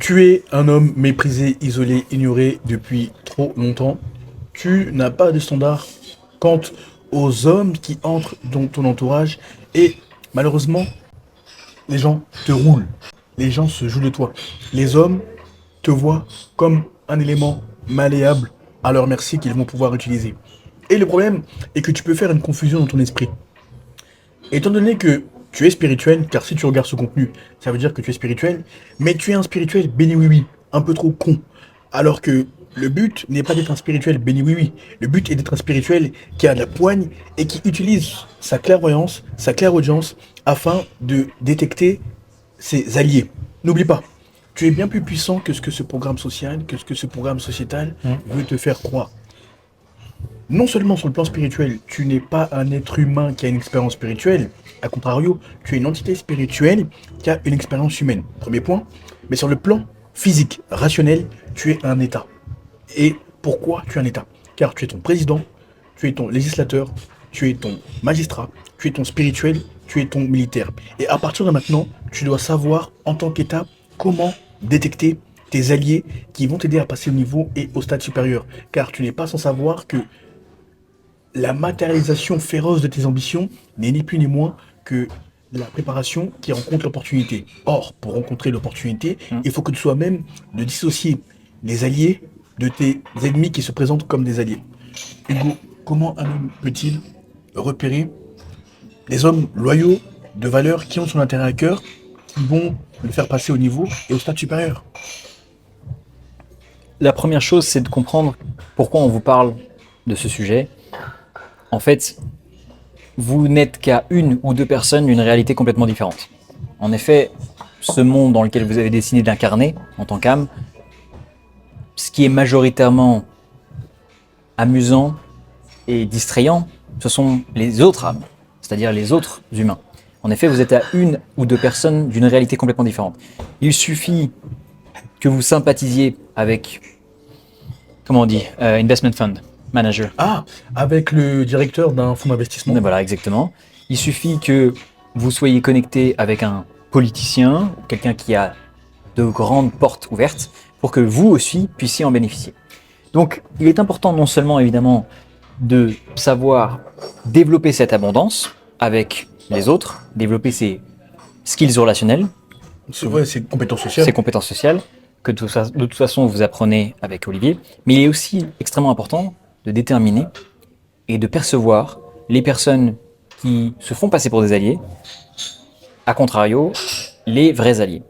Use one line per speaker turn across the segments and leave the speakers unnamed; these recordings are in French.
Tu es un homme méprisé, isolé, ignoré depuis trop longtemps. Tu n'as pas de standard quant aux hommes qui entrent dans ton entourage et malheureusement, les gens te roulent. Les gens se jouent de toi. Les hommes te voient comme un élément malléable à leur merci qu'ils vont pouvoir utiliser. Et le problème est que tu peux faire une confusion dans ton esprit. Étant donné que tu es spirituel, car si tu regardes ce contenu, ça veut dire que tu es spirituel, mais tu es un spirituel béni oui oui, un peu trop con. Alors que le but n'est pas d'être un spirituel béni oui oui, le but est d'être un spirituel qui a de la poigne et qui utilise sa clairvoyance, sa clairaudience, afin de détecter ses alliés. N'oublie pas, tu es bien plus puissant que ce que ce programme social, que ce que ce programme sociétal veut te faire croire. Non seulement sur le plan spirituel, tu n'es pas un être humain qui a une expérience spirituelle, à contrario, tu es une entité spirituelle qui a une expérience humaine. Premier point. Mais sur le plan physique, rationnel, tu es un État. Et pourquoi tu es un État? Car tu es ton président, tu es ton législateur, tu es ton magistrat, tu es ton spirituel, tu es ton militaire. Et à partir de maintenant, tu dois savoir, en tant qu'État, comment détecter tes alliés qui vont t'aider à passer au niveau et au stade supérieur. Car tu n'es pas sans savoir que la matérialisation féroce de tes ambitions n'est ni plus ni moins que la préparation qui rencontre l'opportunité. Or, pour rencontrer l'opportunité, il faut que tu sois même de dissocier les alliés de tes ennemis qui se présentent comme des alliés. Hugo, comment un homme peut-il repérer des hommes loyaux, de valeur, qui ont son intérêt à cœur, qui vont le faire passer au niveau et au stade supérieur?
La première chose, c'est de comprendre pourquoi on vous parle de ce sujet. En fait, vous n'êtes qu'à une ou deux personnes d'une réalité complètement différente. En effet, ce monde dans lequel vous avez décidé d'incarner en tant qu'âme, ce qui est majoritairement amusant et distrayant, ce sont les autres âmes, c'est-à-dire les autres humains. En effet, vous êtes à une ou deux personnes d'une réalité complètement différente. Il suffit que vous sympathisiez avec, comment on dit, investment fund manager.
Ah, avec le directeur d'un fonds d'investissement.
Voilà, exactement. Il suffit que vous soyez connecté avec un politicien, quelqu'un qui a de grandes portes ouvertes, pour que vous aussi puissiez en bénéficier. Donc, il est important non seulement, évidemment, de savoir développer cette abondance avec les autres, développer ses skills relationnels,
C'est vrai, c'est compétence sociale.
ses compétences sociales, que de toute façon vous apprenez avec Olivier, mais il est aussi extrêmement important de déterminer et de percevoir les personnes qui se font passer pour des alliés, à contrario, les vrais alliés.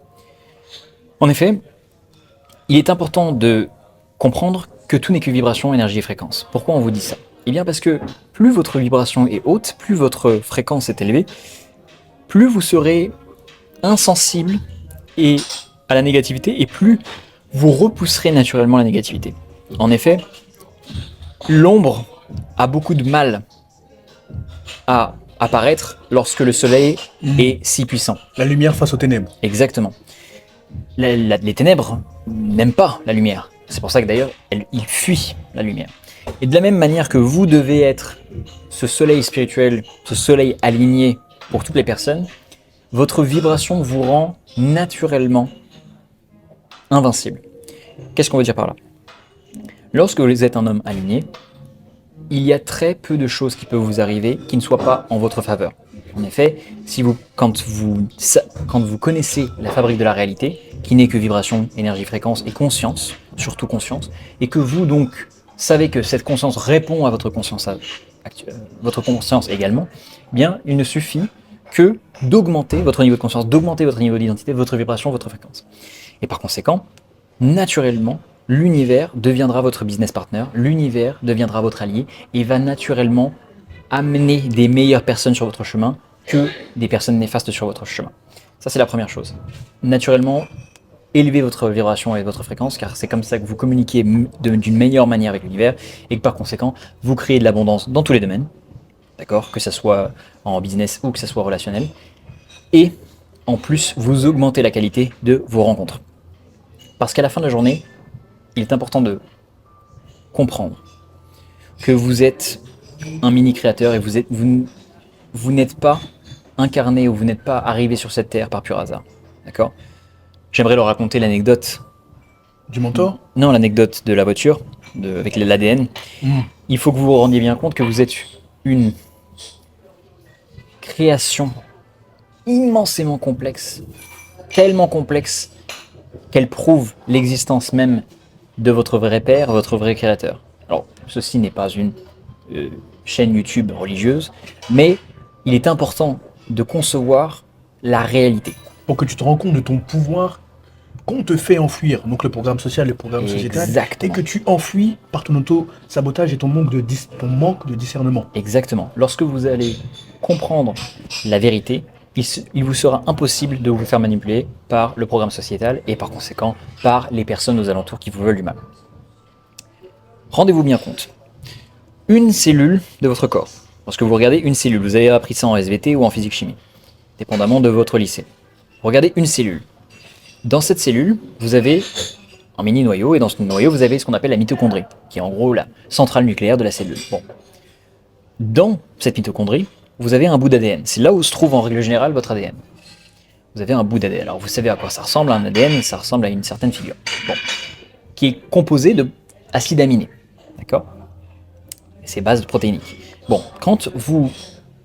En effet, il est important de comprendre que tout n'est que vibration, énergie et fréquence. Pourquoi on vous dit ça? Eh bien parce que plus votre vibration est haute, plus votre fréquence est élevée, plus vous serez insensible et à la négativité et plus vous repousserez naturellement la négativité. En effet, l'ombre a beaucoup de mal à apparaître lorsque le soleil est si puissant.
La lumière face aux ténèbres.
Exactement. Les ténèbres n'aiment pas la lumière. C'est pour ça que d'ailleurs, ils fuient la lumière. Et de la même manière que vous devez être ce soleil spirituel, ce soleil aligné pour toutes les personnes, votre vibration vous rend naturellement invincible. Qu'est-ce qu'on veut dire par là? Lorsque vous êtes un homme aligné, il y a très peu de choses qui peuvent vous arriver qui ne soient pas en votre faveur. En effet, quand vous connaissez la fabrique de la réalité, qui n'est que vibration, énergie, fréquence et conscience, surtout conscience, et que vous donc savez que cette conscience répond à votre conscience votre conscience également, eh bien il ne suffit que d'augmenter votre niveau de conscience, d'augmenter votre niveau d'identité, votre vibration, votre fréquence. Et par conséquent, naturellement, l'univers deviendra votre business partner, l'univers deviendra votre allié et va naturellement amener des meilleures personnes sur votre chemin que des personnes néfastes sur votre chemin. Ça, c'est la première chose. Naturellement, élevez votre vibration et votre fréquence, car c'est comme ça que vous communiquez d'une meilleure manière avec l'univers et que par conséquent, vous créez de l'abondance dans tous les domaines, d'accord, que ce soit en business ou que ce soit relationnel. Et en plus, vous augmentez la qualité de vos rencontres. Parce qu'à la fin de la journée, il est important de comprendre que vous êtes un mini-créateur et vous n'êtes pas incarné ou vous n'êtes pas arrivé sur cette terre par pur hasard. D'accord? j'aimerais leur raconter l'anecdote.
Du mentor?
Non, l'anecdote de la voiture, avec l'ADN. Il faut que vous vous rendiez bien compte que vous êtes une création immensément complexe, tellement complexe qu'elle prouve l'existence même de votre vrai père, votre vrai créateur. Alors, ceci n'est pas une chaîne YouTube religieuse, mais il est important de concevoir la réalité.
Pour que tu te rends compte de ton pouvoir qu'on te fait enfuir, donc le programme social, le programme sociétal,
Exactement.
et que tu enfuis par ton auto-sabotage et ton manque de discernement.
Exactement. Lorsque vous allez comprendre la vérité, il vous sera impossible de vous faire manipuler par le programme sociétal et par conséquent par les personnes aux alentours qui vous veulent du mal. Rendez-vous bien compte. Une cellule de votre corps. Lorsque vous regardez une cellule, vous avez appris ça en SVT ou en physique-chimie, dépendamment de votre lycée. Regardez une cellule. Dans cette cellule, vous avez un mini-noyau, et dans ce noyau, vous avez ce qu'on appelle la mitochondrie, qui est en gros la centrale nucléaire de la cellule. Bon. Dans cette mitochondrie, vous avez un bout d'ADN. C'est là où se trouve en règle générale votre ADN. Vous avez un bout d'ADN. Alors vous savez à quoi ça ressemble, un ADN, ça ressemble à une certaine figure. Bon. Qui est composé d'acides aminés. D'accord ? C'est bases protéiniques. Bon, quand vous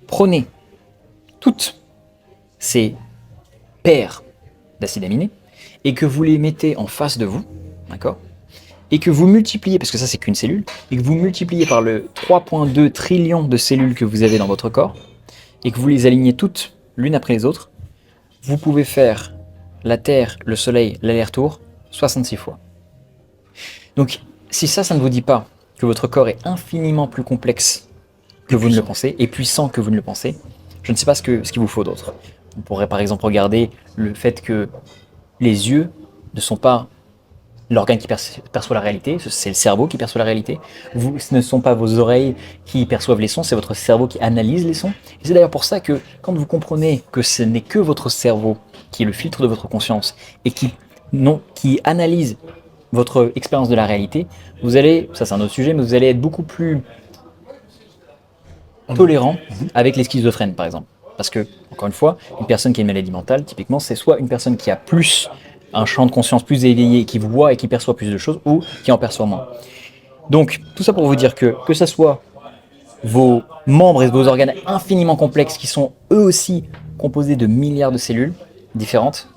prenez toutes ces paires d'acides aminés et que vous les mettez en face de vous, d'accord ? Et que vous multipliez, parce que ça c'est qu'une cellule, et que vous multipliez par le 3,2 trillion de cellules que vous avez dans votre corps, et que vous les alignez toutes l'une après les autres, vous pouvez faire la Terre, le Soleil, l'aller-retour 66 fois. Donc si ça ne vous dit pas que votre corps est infiniment plus complexe que vous ne le pensez, et puissant que vous ne le pensez, je ne sais pas ce qu'il vous faut d'autre. Vous pourrez par exemple regarder le fait que les yeux ne sont pas l'organe qui perçoit la réalité, c'est le cerveau qui perçoit la réalité. Ce ne sont pas vos oreilles qui perçoivent les sons, c'est votre cerveau qui analyse les sons. Et c'est d'ailleurs pour ça que quand vous comprenez que ce n'est que votre cerveau qui est le filtre de votre conscience et qui analyse votre expérience de la réalité, vous allez, ça c'est un autre sujet, mais vous allez être beaucoup plus tolérant avec les schizophrènes par exemple. Parce que, encore une fois, une personne qui a une maladie mentale, typiquement, c'est soit une personne qui a plus un champ de conscience plus éveillé, qui voit et qui perçoit plus de choses, ou qui en perçoit moins. Donc, tout ça pour vous dire que ça soit vos membres et vos organes infiniment complexes, qui sont eux aussi composés de milliards de cellules différentes,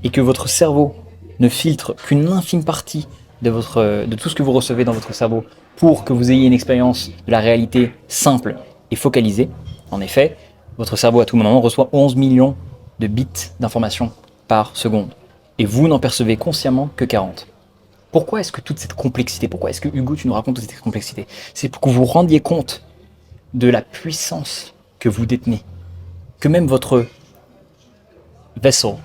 et que votre cerveau ne filtre qu'une infime partie de tout ce que vous recevez dans votre cerveau pour que vous ayez une expérience de la réalité simple et focalisée. En effet, votre cerveau à tout moment reçoit 11 millions de bits d'informations par seconde. Et vous n'en percevez consciemment que 40. Pourquoi est-ce que toute cette complexité, pourquoi est-ce que Hugo, tu nous racontes toute cette complexité ? C'est pour que vous vous rendiez compte de la puissance que vous détenez. Que même votre vaisseau,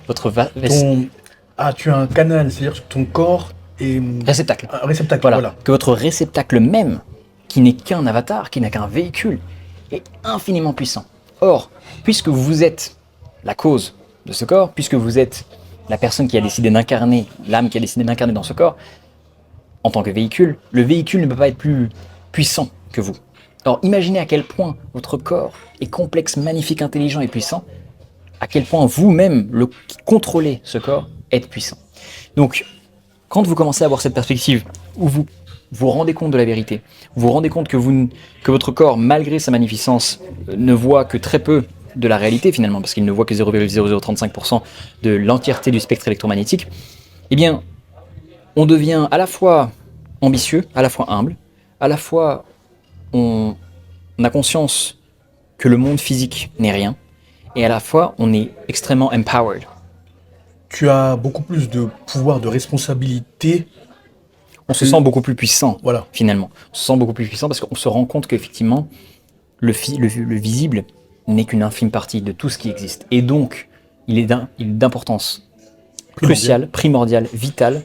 tu as un canal, c'est-à-dire que ton corps est...
réceptacle.
Un réceptacle,
voilà. Que votre réceptacle même, qui n'est qu'un avatar, qui n'a qu'un véhicule, est infiniment puissant. Or, puisque vous êtes la cause de ce corps, puisque vous êtes la personne qui a décidé d'incarner, l'âme qui a décidé d'incarner dans ce corps, en tant que véhicule, le véhicule ne peut pas être plus puissant que vous. Alors imaginez à quel point votre corps est complexe, magnifique, intelligent et puissant, à quel point vous-même, qui contrôlez ce corps, êtes puissant. Donc, quand vous commencez à avoir cette perspective, où vous vous rendez compte de la vérité, vous vous rendez compte que votre corps, malgré sa magnificence, ne voit que très peu de la réalité finalement, parce qu'il ne voit que 0,0035% de l'entièreté du spectre électromagnétique, eh bien, on devient à la fois ambitieux, à la fois humble, à la fois on a conscience que le monde physique n'est rien, et à la fois on est extrêmement empowered.
Tu as beaucoup plus de pouvoir, de responsabilité.
On se sent beaucoup plus puissant,
voilà.
Finalement. On se sent beaucoup plus puissant parce qu'on se rend compte qu'effectivement, le visible n'est qu'une infime partie de tout ce qui existe. Et donc, il est d'importance cruciale, primordiale, vitale,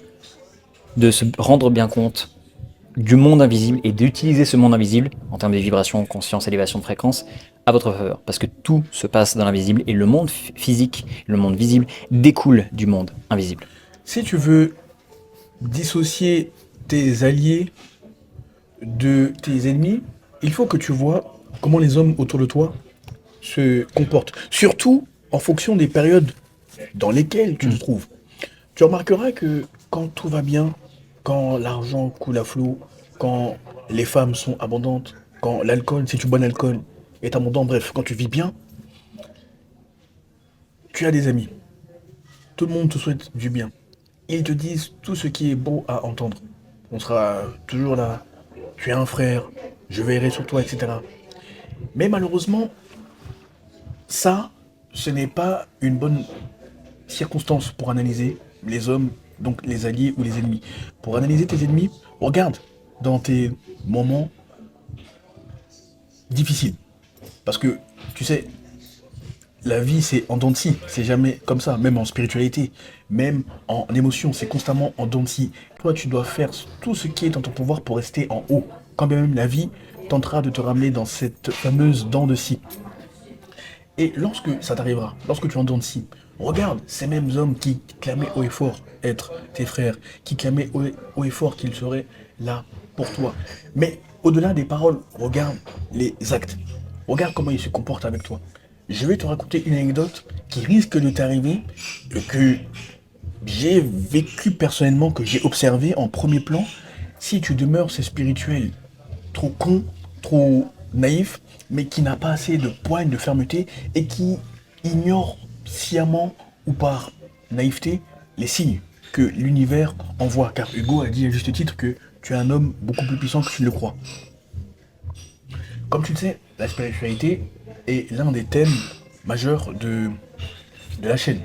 de se rendre bien compte du monde invisible et d'utiliser ce monde invisible, en termes de vibrations, conscience, élévation de fréquence, à votre faveur. Parce que tout se passe dans l'invisible et le monde physique, le monde visible, découle du monde invisible.
Si tu veux dissocier tes alliés de tes ennemis, il faut que tu vois comment les hommes autour de toi se comportent. Surtout en fonction des périodes dans lesquelles tu te trouves. Tu remarqueras que quand tout va bien, quand l'argent coule à flot, quand les femmes sont abondantes, quand l'alcool, si tu bois de l'alcool, est abondant, bref, quand tu vis bien, tu as des amis. Tout le monde te souhaite du bien. Ils te disent tout ce qui est beau à entendre. On sera toujours là. Tu es un frère, je veillerai sur toi, etc. Mais malheureusement, ça, ce n'est pas une bonne circonstance pour analyser les hommes, donc les alliés ou les ennemis. Pour analyser tes ennemis, regarde dans tes moments difficiles. Parce que, tu sais, la vie, c'est en dents de scie. C'est jamais comme ça, même en spiritualité, même en émotion, c'est constamment en dents de scie. Toi, tu dois faire tout ce qui est en ton pouvoir pour rester en haut. Quand bien même la vie tentera de te ramener dans cette fameuse dent de scie. Et lorsque ça t'arrivera, lorsque tu es en dents de scie, regarde ces mêmes hommes qui clamaient haut et fort être tes frères, qui clamaient haut et fort qu'ils seraient là pour toi. Mais au-delà des paroles, regarde les actes. Regarde comment ils se comportent avec toi. Je vais te raconter une anecdote qui risque de t'arriver, que j'ai vécu personnellement, que j'ai observé en premier plan. Si tu demeures ce spirituel trop con, trop naïf, mais qui n'a pas assez de poigne, de fermeté, et qui ignore sciemment ou par naïveté les signes que l'univers envoie. Car Hugo a dit à juste titre que tu es un homme beaucoup plus puissant que tu ne le crois. Comme tu le sais, la spiritualité est l'un des thèmes majeurs de la chaîne.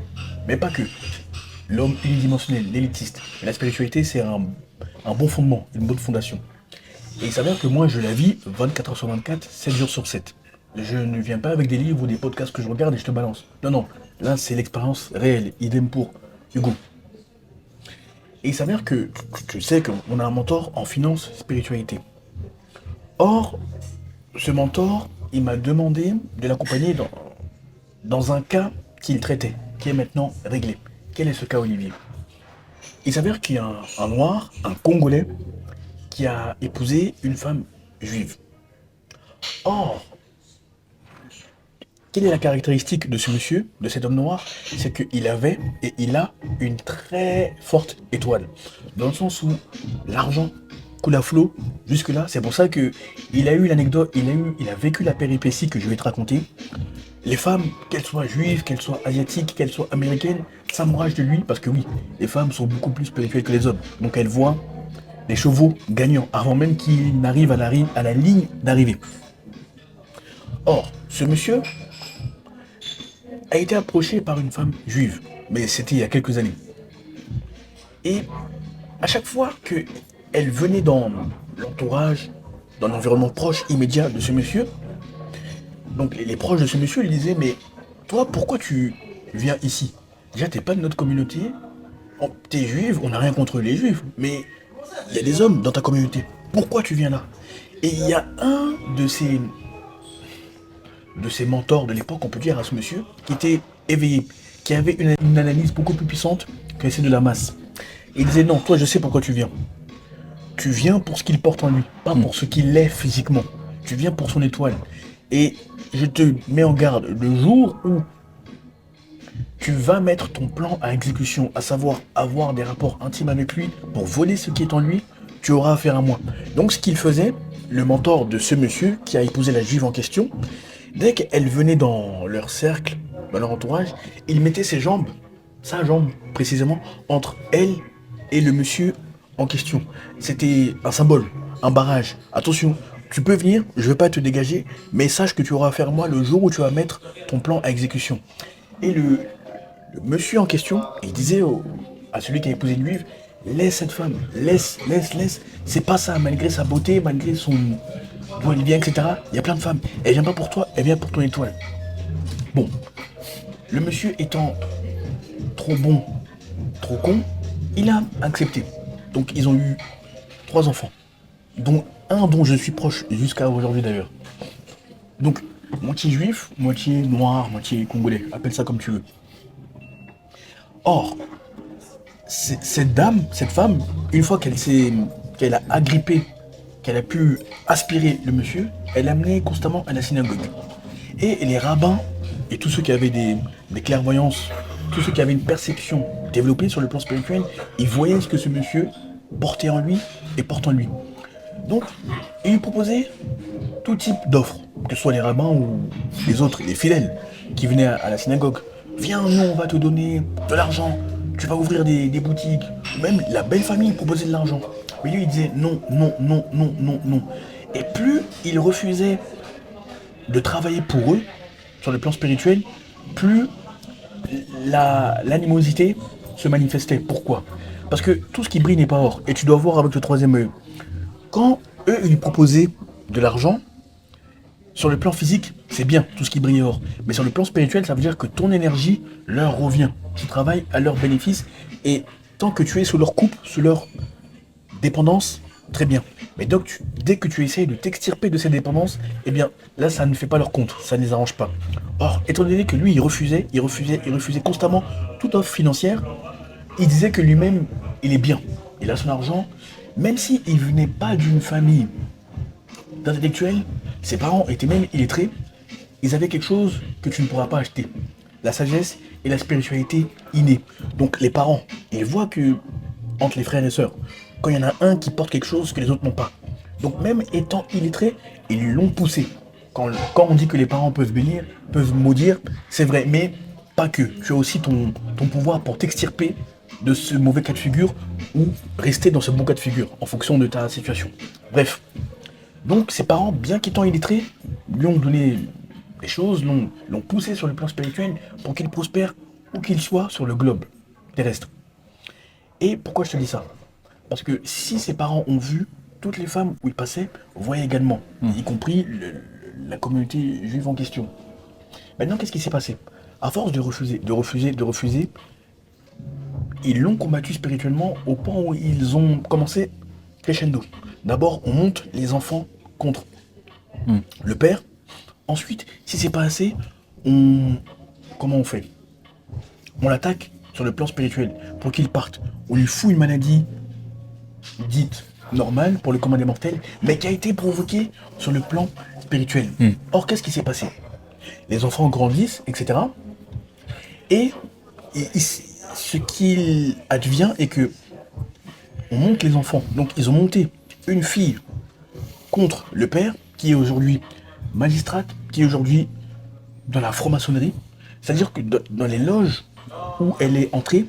Mais pas que. L'homme unidimensionnel, l'élitiste. La spiritualité, c'est un bon fondement, une bonne fondation. Et il s'avère que moi, je la vis 24 heures sur 24, 7 jours sur 7. Je ne viens pas avec des livres ou des podcasts que je regarde et je te balance. Non, non. Là, c'est l'expérience réelle. Idem pour Hugo. Et il s'avère que tu sais qu'on a un mentor en finance, spiritualité. Or, ce mentor, il m'a demandé de l'accompagner dans un cas qu'il traitait, qui est maintenant réglé. Quel est ce cas, Olivier? Il s'avère qu'il y a un noir, un Congolais, qui a épousé une femme juive. Or, quelle est la caractéristique de ce monsieur, de cet homme noir? C'est qu'il avait et il a une très forte étoile. Dans le sens où l'argent coule à flot jusque-là. C'est pour ça que il a eu l'anecdote, il a vécu la péripétie que je vais te raconter. Les femmes, qu'elles soient juives, qu'elles soient asiatiques, qu'elles soient américaines, s'amouragent de lui parce que oui, les femmes sont beaucoup plus spirituelles que les hommes. Donc elles voient les chevaux gagnants avant même qu'ils n'arrivent à la ligne d'arrivée. Or, ce monsieur a été approché par une femme juive, mais c'était il y a quelques années. Et à chaque fois qu'elle venait dans l'entourage, dans l'environnement proche, immédiat de ce monsieur, donc les proches de ce monsieur lui disaient, mais toi, pourquoi tu viens ici? Déjà, t'es pas de notre communauté, t'es juive, on n'a rien contre les juifs, mais il y a des hommes dans ta communauté. Pourquoi tu viens là? Et il y a un de ses mentors de l'époque, on peut dire, à ce monsieur, qui était éveillé, qui avait une analyse beaucoup plus puissante que celle de la masse. Et il disait, non, toi, je sais pourquoi tu viens. Tu viens pour ce qu'il porte en lui, pas pour ce qu'il est physiquement. Tu viens pour son étoile. Et je te mets en garde, le jour où tu vas mettre ton plan à exécution, à savoir avoir des rapports intimes avec lui pour voler ce qui est en lui, tu auras affaire à moi. Donc ce qu'il faisait, le mentor de ce monsieur qui a épousé la juive en question, dès qu'elle venait dans leur cercle, dans leur entourage, il mettait ses jambes, sa jambe précisément, entre elle et le monsieur en question. C'était un symbole, un barrage. Attention, tu peux venir, je ne veux pas te dégager, mais sache que tu auras affaire à moi le jour où tu vas mettre ton plan à exécution. Et le monsieur en question, il disait à celui qui a épousé une juive, laisse cette femme, laisse. C'est pas ça, malgré sa beauté, malgré son d'où elle vient, etc. Il y a plein de femmes. Elle vient pas pour toi, elle vient pour ton étoile. Bon, le monsieur étant trop bon, trop con, il a accepté. Donc ils ont eu 3 enfants, dont un dont je suis proche jusqu'à aujourd'hui d'ailleurs. Donc moitié juif, moitié noir, moitié congolais, appelle ça comme tu veux. Or, cette dame, cette femme, une fois qu'elle a agrippé, qu'elle a pu aspirer le monsieur, elle l'amenait constamment à la synagogue. Et les rabbins et tous ceux qui avaient des clairvoyances tous ceux qui avaient une perception développée sur le plan spirituel, ils voyaient ce que ce monsieur portait en lui et porte en lui. Donc, il lui proposait tout type d'offres, que ce soit les rabbins ou les autres, les fidèles qui venaient à la synagogue. Viens, nous, on va te donner de l'argent, tu vas ouvrir des boutiques. Même la belle famille proposait de l'argent. Mais lui, il disait non, non, non, non, non, non. Et plus il refusait de travailler pour eux, sur le plan spirituel, plus l'animosité se manifestait. Pourquoi? Parce que tout ce qui brille n'est pas or. Et tu dois voir avec le troisième œil. Quand eux, ils lui proposaient de l'argent, sur le plan physique, c'est bien, tout ce qui brille est or. Mais sur le plan spirituel, ça veut dire que ton énergie leur revient. Tu travailles à leur bénéfice. Et tant que tu es sous leur coupe, sous leur dépendance, très bien. Mais donc, dès que tu essayes de t'extirper de ces dépendances, eh bien, là, ça ne fait pas leur compte, ça ne les arrange pas. Or, étant donné que lui, il refusait constamment toute offre financière, il disait que lui-même, il est bien. Il a son argent, même s'il ne venait pas d'une famille d'intellectuels, ses parents étaient même illettrés, ils avaient quelque chose que tu ne pourras pas acheter. La sagesse et la spiritualité innée. Donc les parents, ils voient que, entre les frères et sœurs, quand il y en a un qui porte quelque chose que les autres n'ont pas. Donc même étant illettrés, ils l'ont poussé. Quand on dit que les parents peuvent bénir, peuvent maudire, c'est vrai, mais pas que. Tu as aussi ton pouvoir pour t'extirper de ce mauvais cas de figure ou rester dans ce bon cas de figure en fonction de ta situation. Bref. Donc ses parents, bien qu'étant illettrés, lui ont donné des choses, l'ont poussé sur le plan spirituel pour qu'il prospère où qu'il soit sur le globe terrestre. Et pourquoi je te dis ça? Parce que si ses parents ont vu, toutes les femmes où il passait voyaient également, y compris la communauté juive en question. Maintenant, qu'est-ce qui s'est passé? À force de refuser, ils l'ont combattu spirituellement au point où ils ont commencé crescendo. D'abord, on monte les enfants contre le père. Ensuite, si c'est pas assez, comment on fait? On l'attaque sur le plan spirituel pour qu'il parte. On lui fout une maladie dite normale pour le commun des mortels, mais qui a été provoquée sur le plan spirituel. Or, qu'est-ce qui s'est passé? Les enfants grandissent, etc. Et ce qu'il advient est que on monte les enfants. Donc, ils ont monté une fille contre le père, qui est aujourd'hui magistrate, qui est aujourd'hui dans la franc-maçonnerie. C'est-à-dire que dans les loges où elle est entrée,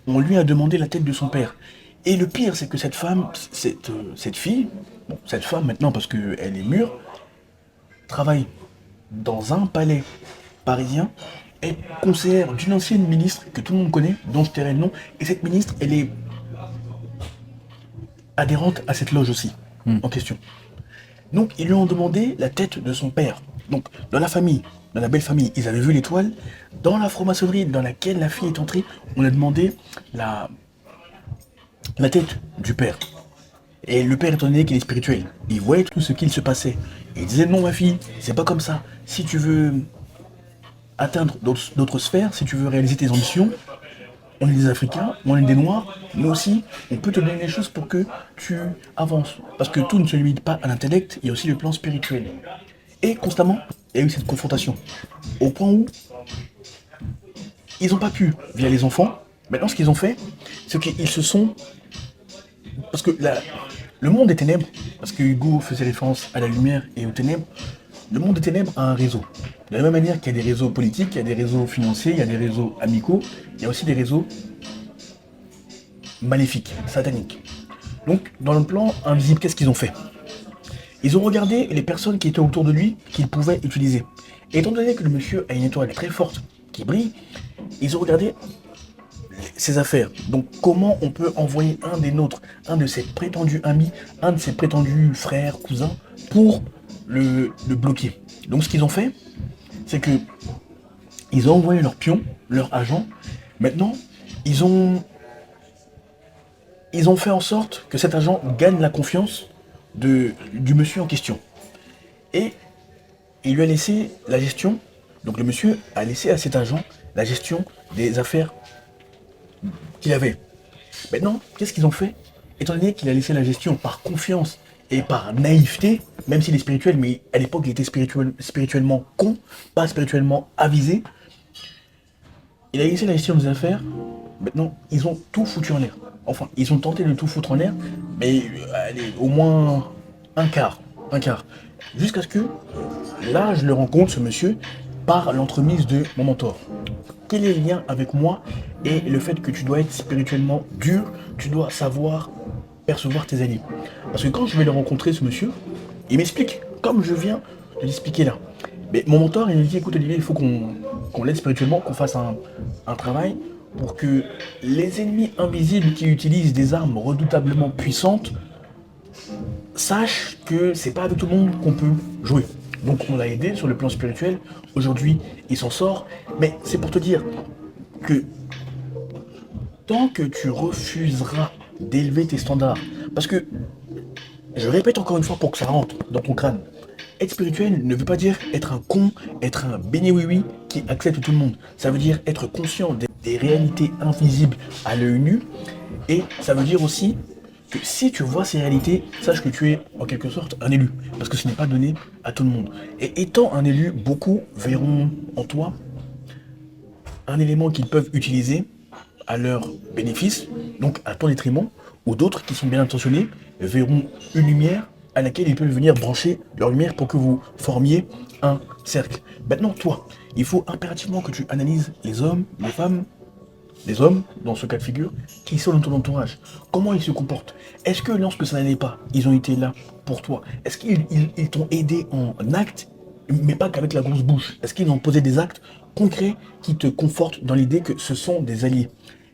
on lui a demandé la tête de son père. Et le pire, c'est que cette femme, cette fille, bon, cette femme maintenant parce qu'elle est mûre, travaille dans un palais parisien, est conseillère d'une ancienne ministre que tout le monde connaît, dont je tairai le nom, et cette ministre, elle est adhérente à cette loge aussi, en question. Donc, ils lui ont demandé la tête de son père. Donc, dans la famille, dans la belle famille, ils avaient vu l'étoile. Dans la franc-maçonnerie dans laquelle la fille est entrée, on a demandé la tête du père. Et le père, étant donné qu'il est spirituel, il voyait tout ce qu'il se passait. Et il disait, non ma fille, c'est pas comme ça. Si tu veux atteindre d'autres sphères, si tu veux réaliser tes ambitions, on est des Africains, on est des Noirs, nous aussi, on peut te donner des choses pour que tu avances. Parce que tout ne se limite pas à l'intellect, il y a aussi le plan spirituel. Et constamment, il y a eu cette confrontation. Au point où ils n'ont pas pu, via les enfants. Maintenant, ce qu'ils ont fait, c'est qu'ils se sont... Parce que le monde des ténèbres, parce que Hugo faisait référence à la lumière et aux ténèbres, le monde des ténèbres a un réseau. De la même manière qu'il y a des réseaux politiques, il y a des réseaux financiers, il y a des réseaux amicaux, il y a aussi des réseaux maléfiques, sataniques. Donc, dans le plan invisible, qu'est-ce qu'ils ont fait? Ils ont regardé les personnes qui étaient autour de lui qu'ils pouvaient utiliser. Et étant donné que le monsieur a une étoile très forte qui brille, ils ont regardé ses affaires. Donc, comment on peut envoyer un des nôtres, un de ses prétendus amis, un de ses prétendus frères, cousins, pour le bloquer. Donc, ce qu'ils ont fait, c'est que ils ont envoyé leur pion, leur agent. Maintenant, ils ont fait en sorte que cet agent gagne la confiance du monsieur en question. Et il lui a laissé la gestion. Donc le monsieur a laissé à cet agent la gestion des affaires qu'il avait. Maintenant, qu'est-ce qu'ils ont fait? Étant donné qu'il a laissé la gestion par confiance et par naïveté, même s'il est spirituel, mais à l'époque il était spirituellement con, pas spirituellement avisé, il a laissé la gestion des affaires. Maintenant, ils ont tout foutu en l'air. Enfin, ils ont tenté de tout foutre en l'air, mais allez, au moins un quart. Un quart. Jusqu'à ce que, là, je le rencontre, ce monsieur, par l'entremise de mon mentor. Quel est le lien avec moi et le fait que tu dois être spirituellement dur, tu dois savoir percevoir tes alliés. Parce que quand je vais le rencontrer, ce monsieur, il m'explique, comme je viens de l'expliquer là. Mais mon mentor, il me dit, écoute Olivier, il faut qu'on l'aide spirituellement, qu'on fasse un travail pour que les ennemis invisibles qui utilisent des armes redoutablement puissantes sachent que c'est pas avec tout le monde qu'on peut jouer. Donc on l'a aidé sur le plan spirituel. Aujourd'hui, il s'en sort. Mais c'est pour te dire que tant que tu refuseras d'élever tes standards, parce que, je répète encore une fois pour que ça rentre dans ton crâne, être spirituel ne veut pas dire être un con, être un béni-oui-oui qui accepte tout le monde. Ça veut dire être conscient des réalités invisibles à l'œil nu, et ça veut dire aussi que si tu vois ces réalités, sache que tu es en quelque sorte un élu, parce que ce n'est pas donné à tout le monde. Et étant un élu, beaucoup verront en toi un élément qu'ils peuvent utiliser à leur bénéfice, donc à ton détriment, ou d'autres qui sont bien intentionnés verront une lumière à laquelle ils peuvent venir brancher leur lumière pour que vous formiez un cercle. Maintenant, toi, il faut impérativement que tu analyses les hommes, les femmes, les hommes, dans ce cas de figure, qui sont dans ton entourage. Comment ils se comportent? Est-ce que lorsque ça n'allait pas, ils ont été là pour toi? Est-ce qu'ils t'ont aidé en actes, mais pas qu'avec la grosse bouche? Est-ce qu'ils ont posé des actes concrets qui te confortent dans l'idée que ce sont des alliés?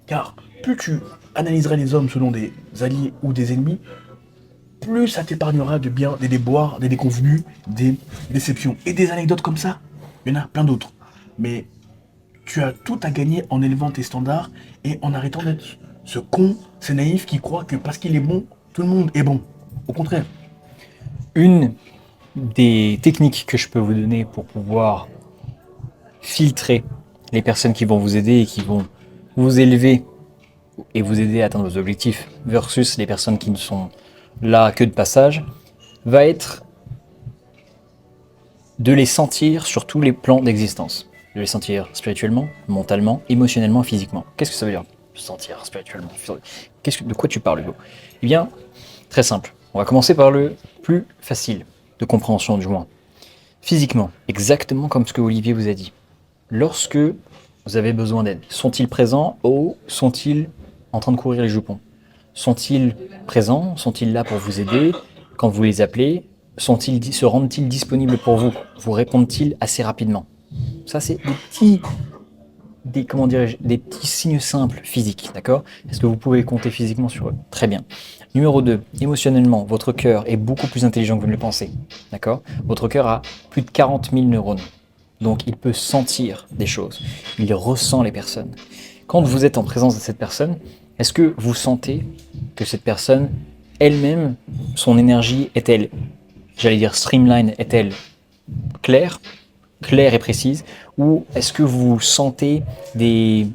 Car plus tu analyseras les hommes selon des alliés ou des ennemis, plus ça t'épargnera de bien des déboires, des déconvenus, des déceptions. Et des anecdotes comme ça, il y en a plein d'autres. Mais tu as tout à gagner en élevant tes standards et en arrêtant d'être ce con, ce naïf qui croit que parce qu'il est bon, tout le monde est bon. Au contraire.
Une des techniques que je peux vous donner pour pouvoir filtrer les personnes qui vont vous aider et qui vont vous élever et vous aider à atteindre vos objectifs versus les personnes qui ne sont là que de passage, va être de les sentir sur tous les plans d'existence. De les sentir spirituellement, mentalement, émotionnellement, physiquement. Qu'est-ce que ça veut dire? Sentir spirituellement. De quoi tu parles, Hugo? Eh bien, très simple. On va commencer par le plus facile de compréhension, du moins. Physiquement, exactement comme ce que Olivier vous a dit. Lorsque vous avez besoin d'aide, sont-ils présents ou sont-ils en train de courir les jupons? Sont-ils présents? Sont-ils là pour vous aider quand vous les appelez? Se rendent-ils disponibles pour vous? Vous répondent-ils assez rapidement? Ça, c'est des petits signes simples physiques, d'accord? Est-ce que vous pouvez compter physiquement sur eux? Très bien. Numéro 2, émotionnellement, votre cœur est beaucoup plus intelligent que vous ne le pensez, d'accord? Votre cœur a plus de 40 000 neurones, donc il peut sentir des choses, il ressent les personnes. Quand vous êtes en présence de cette personne, est-ce que vous sentez que cette personne, elle-même, son énergie est-elle, j'allais dire streamline, est-elle claire et précise, ou est-ce que vous sentez des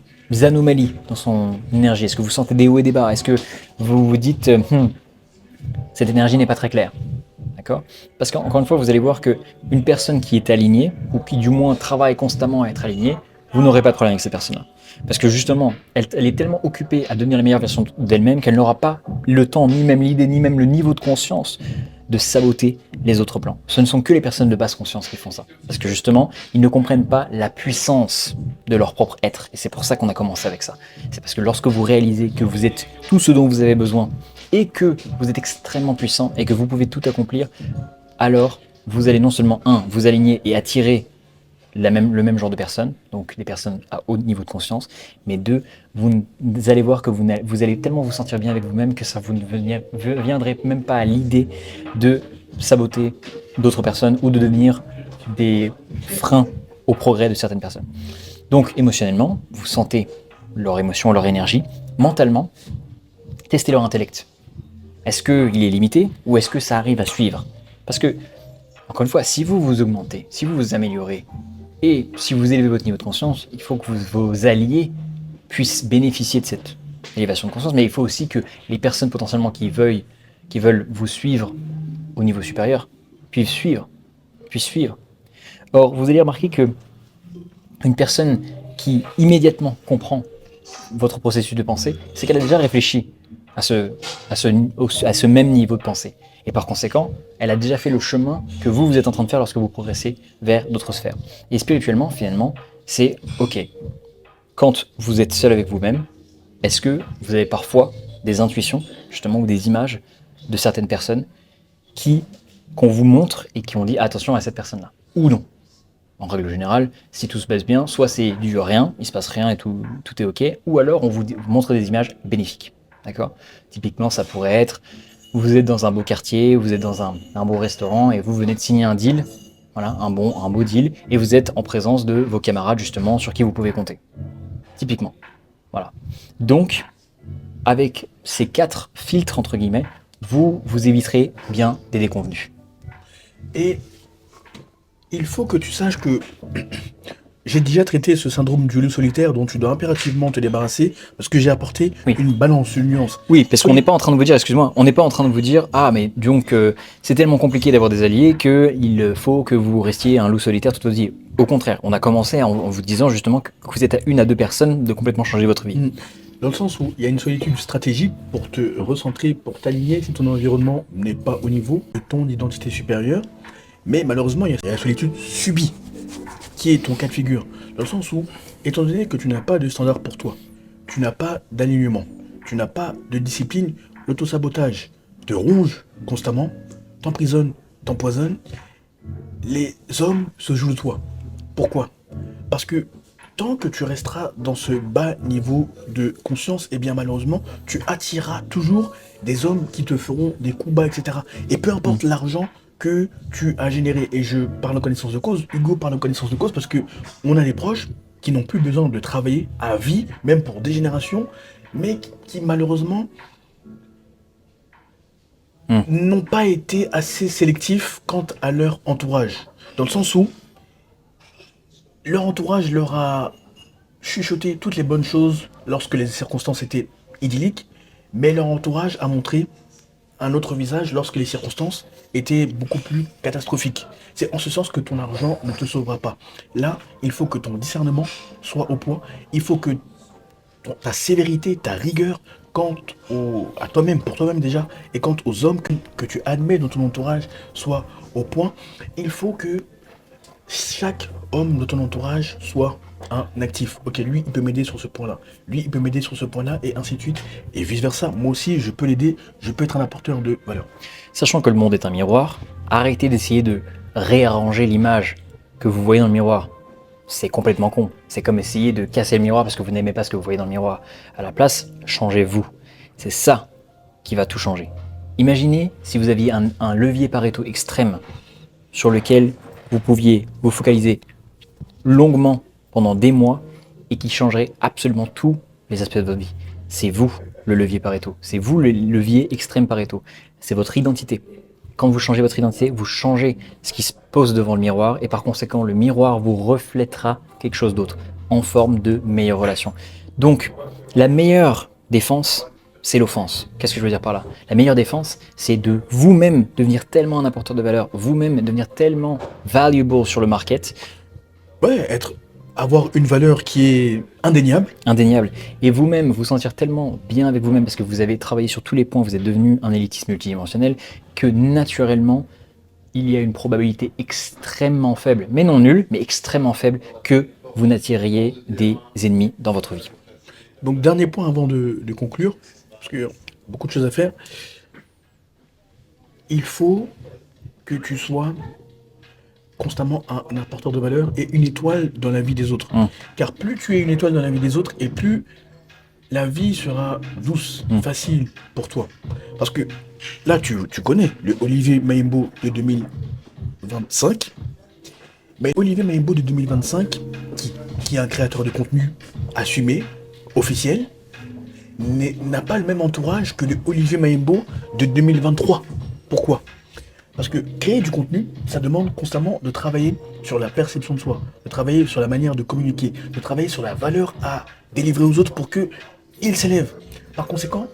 anomalies dans son énergie? Est-ce que vous sentez des hauts et des bas? Est-ce que vous vous dites cette énergie n'est pas très claire? D'accord? Parce qu'encore une fois, vous allez voir qu'une personne qui est alignée, ou qui du moins travaille constamment à être alignée, vous n'aurez pas de problème avec cette personne-là. Parce que justement, elle est tellement occupée à devenir la meilleure version d'elle-même qu'elle n'aura pas le temps, ni même l'idée, ni même le niveau de conscience de saboter les autres plans. Ce ne sont que les personnes de basse conscience qui font ça. Parce que justement, ils ne comprennent pas la puissance de leur propre être. Et c'est pour ça qu'on a commencé avec ça. C'est parce que lorsque vous réalisez que vous êtes tout ce dont vous avez besoin et que vous êtes extrêmement puissant et que vous pouvez tout accomplir, alors vous allez non seulement, vous aligner et attirer le même genre de personnes, donc des personnes à haut niveau de conscience, mais 2, vous allez voir que vous allez tellement vous sentir bien avec vous-même que ça vous ne viendrait même pas à l'idée de saboter d'autres personnes ou de devenir des freins au progrès de certaines personnes. Donc émotionnellement, vous sentez leur émotion, leur énergie. Mentalement, testez leur intellect. Est-ce qu'il est limité ou est-ce que ça arrive à suivre? Parce que, encore une fois, si vous vous augmentez, si vous vous améliorez, et si vous élevez votre niveau de conscience, il faut que vos alliés puissent bénéficier de cette élévation de conscience, mais il faut aussi que les personnes potentiellement qui veulent vous suivre au niveau supérieur puissent suivre. Or, vous allez remarquer que une personne qui immédiatement comprend votre processus de pensée, c'est qu'elle a déjà réfléchi à ce même niveau de pensée. Et par conséquent, elle a déjà fait le chemin que vous êtes en train de faire lorsque vous progressez vers d'autres sphères. Et spirituellement, finalement, c'est OK. Quand vous êtes seul avec vous-même, est-ce que vous avez parfois des intuitions, justement, ou des images de certaines personnes qu'on vous montre et qui ont dit attention à cette personne-là, ou non? En règle générale, si tout se passe bien, soit c'est du rien, il se passe rien et tout est OK, ou alors on vous montre des images bénéfiques. D'accord? Typiquement, ça pourrait être, vous êtes dans un beau quartier, vous êtes dans un beau restaurant et vous venez de signer un deal, voilà, un beau deal, et vous êtes en présence de vos camarades justement sur qui vous pouvez compter. Typiquement. Voilà. Donc, avec ces 4 filtres, entre guillemets, vous éviterez bien des déconvenus.
Et il faut que tu saches que j'ai déjà traité ce syndrome du loup solitaire dont tu dois impérativement te débarrasser parce que j'ai apporté une balance, une nuance.
Oui, parce qu'on n'est pas en train de vous dire, excuse-moi, on n'est pas en train de vous dire, ah mais donc c'est tellement compliqué d'avoir des alliés qu'il faut que vous restiez un loup solitaire toute votre vie. Au contraire, on a commencé en vous disant justement que vous êtes à 1 à 2 personnes de complètement changer votre vie.
Dans le sens où il y a une solitude stratégique pour te recentrer, pour t'aligner si ton environnement n'est pas au niveau de ton identité supérieure. Mais malheureusement, il y a la solitude subie, qui est ton cas de figure. Dans le sens où, étant donné que tu n'as pas de standard pour toi, tu n'as pas d'alignement, tu n'as pas de discipline, l'autosabotage te ronge constamment, t'emprisonne, t'empoisonne, les hommes se jouent de toi. Pourquoi? Parce que tant que tu resteras dans ce bas niveau de conscience, eh bien malheureusement, tu attireras toujours des hommes qui te feront des coups bas, etc. Et peu importe l'argent que tu as généré, et je parle en connaissance de cause, Hugo parle en connaissance de cause parce que on a des proches qui n'ont plus besoin de travailler à vie, même pour des générations, mais qui malheureusement n'ont pas été assez sélectifs quant à leur entourage. Dans le sens où leur entourage leur a chuchoté toutes les bonnes choses lorsque les circonstances étaient idylliques, mais leur entourage a montré un autre visage lorsque les circonstances étaient beaucoup plus catastrophiques. C'est en ce sens que ton argent ne te sauvera pas. Là, il faut que ton discernement soit au point. Il faut que ta sévérité, ta rigueur, à toi-même, pour toi-même déjà, et quant aux hommes que tu admets dans ton entourage soit au point. Il faut que chaque homme de ton entourage soit un actif. Ok, lui, il peut m'aider sur ce point-là. Lui, il peut m'aider sur ce point-là, et ainsi de suite. Et vice-versa. Moi aussi, je peux l'aider. Je peux être un apporteur de valeur.
Sachant que le monde est un miroir, arrêtez d'essayer de réarranger l'image que vous voyez dans le miroir. C'est complètement con. C'est comme essayer de casser le miroir parce que vous n'aimez pas ce que vous voyez dans le miroir. À la place, changez-vous. C'est ça qui va tout changer. Imaginez si vous aviez un levier Pareto extrême sur lequel vous pouviez vous focaliser longuement pendant des mois et qui changerait absolument tous les aspects de votre vie. C'est vous le levier Pareto, c'est vous le levier extrême Pareto, c'est votre identité. Quand vous changez votre identité, vous changez ce qui se pose devant le miroir et par conséquent le miroir vous reflètera quelque chose d'autre en forme de meilleure relation. Donc la meilleure défense, c'est l'offense. Qu'est-ce que je veux dire par là? La meilleure défense, c'est de vous-même devenir tellement un apporteur de valeur, vous-même devenir tellement valuable sur le market.
Ouais, avoir une valeur qui est indéniable.
Indéniable. Et vous-même, vous sentir tellement bien avec vous-même parce que vous avez travaillé sur tous les points, vous êtes devenu un élitiste multidimensionnel, que naturellement, il y a une probabilité extrêmement faible, mais non nulle, mais extrêmement faible, que vous n'attiriez des ennemis dans votre vie.
Donc, dernier point avant de conclure, parce qu'il y a beaucoup de choses à faire. Il faut que tu sois constamment un apporteur de valeur et une étoile dans la vie des autres. Car plus tu es une étoile dans la vie des autres, et plus la vie sera douce, facile pour toi. Parce que là, tu connais le Olivier Maimbo de 2025. Mais Olivier Maimbo de 2025, qui est un créateur de contenu assumé, officiel, n'a pas le même entourage que le Olivier Maimbo de 2023. Pourquoi? Parce que créer du contenu, ça demande constamment de travailler sur la perception de soi, de travailler sur la manière de communiquer, de travailler sur la valeur à délivrer aux autres pour qu'ils s'élèvent. Par conséquent,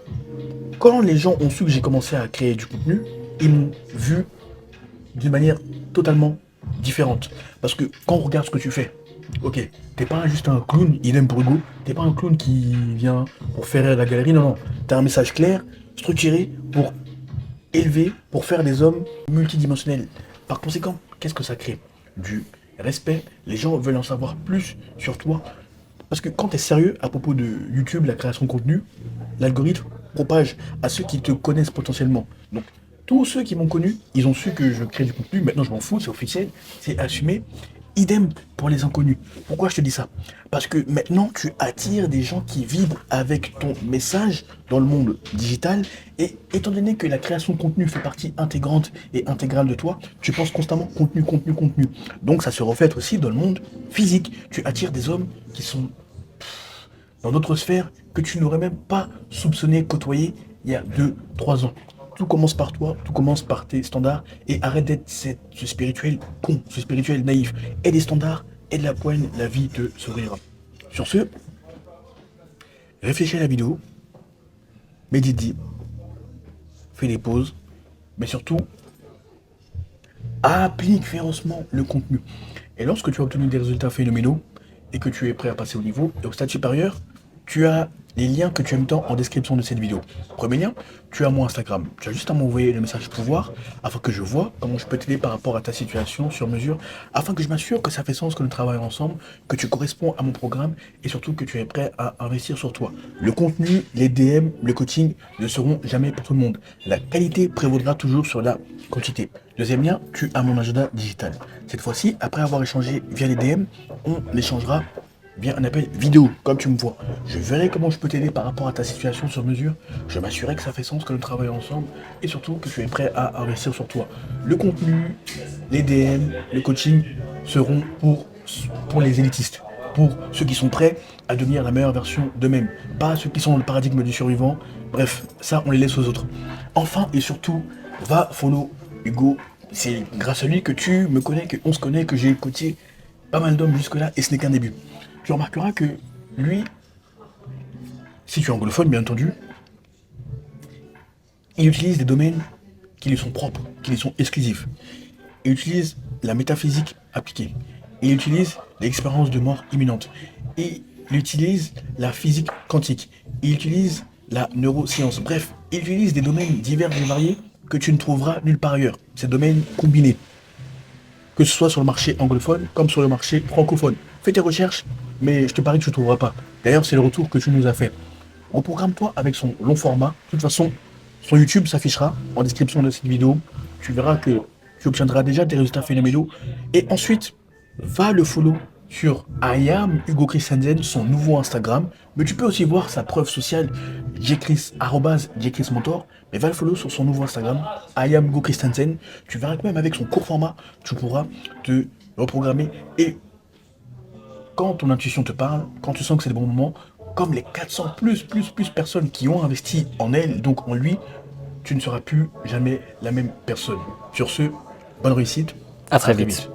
quand les gens ont su que j'ai commencé à créer du contenu, ils m'ont vu d'une manière totalement différente. Parce que quand on regarde ce que tu fais, Ok, t'es pas juste un clown, idem pour Hugo, t'es pas un clown qui vient pour faire rire la galerie, non, non. T'as un message clair, structuré, pour élever, pour faire des hommes multidimensionnels. Par conséquent, qu'est-ce que ça crée? Du respect, les gens veulent en savoir plus sur toi. Parce que quand t'es sérieux à propos de YouTube, la création de contenu, l'algorithme propage à ceux qui te connaissent potentiellement. Donc, tous ceux qui m'ont connu, ils ont su que je crée du contenu. Maintenant, je m'en fous, c'est officiel, c'est assumé. Idem pour les inconnus. Pourquoi je te dis ça? Parce que maintenant, tu attires des gens qui vibrent avec ton message dans le monde digital. Et étant donné que la création de contenu fait partie intégrante et intégrale de toi, tu penses constamment contenu, contenu, contenu. Donc ça se reflète aussi dans le monde physique. Tu attires des hommes qui sont dans d'autres sphères que tu n'aurais même pas soupçonné côtoyer il y a 2, 3 ans. Tout commence par toi, tout commence par tes standards, et arrête d'être ce spirituel con, ce spirituel naïf. Et des standards, et de la poigne, la vie te sourira. Sur ce, réfléchis à la vidéo, médite-y, fais des pauses, mais surtout, applique férocement le contenu. Et lorsque tu as obtenu des résultats phénoménaux, et que tu es prêt à passer au niveau et au stade supérieur, tu as les liens que tu aimes tant en description de cette vidéo. Premier lien, tu as mon Instagram. Tu as juste à m'envoyer le message pouvoir afin que je vois comment je peux t'aider par rapport à ta situation sur mesure, afin que je m'assure que ça fait sens que nous travaillons ensemble, que tu corresponds à mon programme et surtout que tu es prêt à investir sur toi. Le contenu, les DM, le coaching ne seront jamais pour tout le monde. La qualité prévaudra toujours sur la quantité. Deuxième lien, tu as mon agenda digital. Cette fois-ci, après avoir échangé via les DM, on échangera via un appel vidéo, comme tu me vois. Je verrai comment je peux t'aider par rapport à ta situation sur mesure. Je m'assurerai que ça fait sens que nous travaillons ensemble et surtout que tu es prêt à investir sur toi. Le contenu, les DM, le coaching seront pour les élitistes, pour ceux qui sont prêts à devenir la meilleure version d'eux-mêmes, pas ceux qui sont dans le paradigme du survivant. Bref, ça on les laisse aux autres. Enfin et surtout, va follow Hugo. C'est grâce à lui que tu me connais, qu'on se connaît, que j'ai coaché pas mal d'hommes jusque-là et ce n'est qu'un début. Tu remarqueras que lui, si tu es anglophone bien entendu, il utilise des domaines qui lui sont propres, qui lui sont exclusifs. Il utilise la métaphysique appliquée. Il utilise l'expérience de mort imminente. Et il utilise la physique quantique. Il utilise la neuroscience. Bref, il utilise des domaines divers et variés que tu ne trouveras nulle part ailleurs. Ces domaines combinés. Que ce soit sur le marché anglophone comme sur le marché francophone. Fais tes recherches, mais je te parie que tu ne trouveras pas. D'ailleurs, c'est le retour que tu nous as fait. Reprogramme-toi avec son long format. De toute façon, son YouTube s'affichera en description de cette vidéo. Tu verras que tu obtiendras déjà des résultats phénoménaux. Et ensuite, va le follow sur I am Hugo Christiansen, son nouveau Instagram. Mais tu peux aussi voir sa preuve sociale, @jchris_mentor. Mais va le follow sur son nouveau Instagram, I am Hugo Christiansen. Tu verras que même avec son court format, tu pourras te reprogrammer. Et quand ton intuition te parle, quand tu sens que c'est le bon moment, comme les 400 plus personnes qui ont investi en elle, donc en lui, tu ne seras plus jamais la même personne. Sur ce, bonne réussite.
À très vite.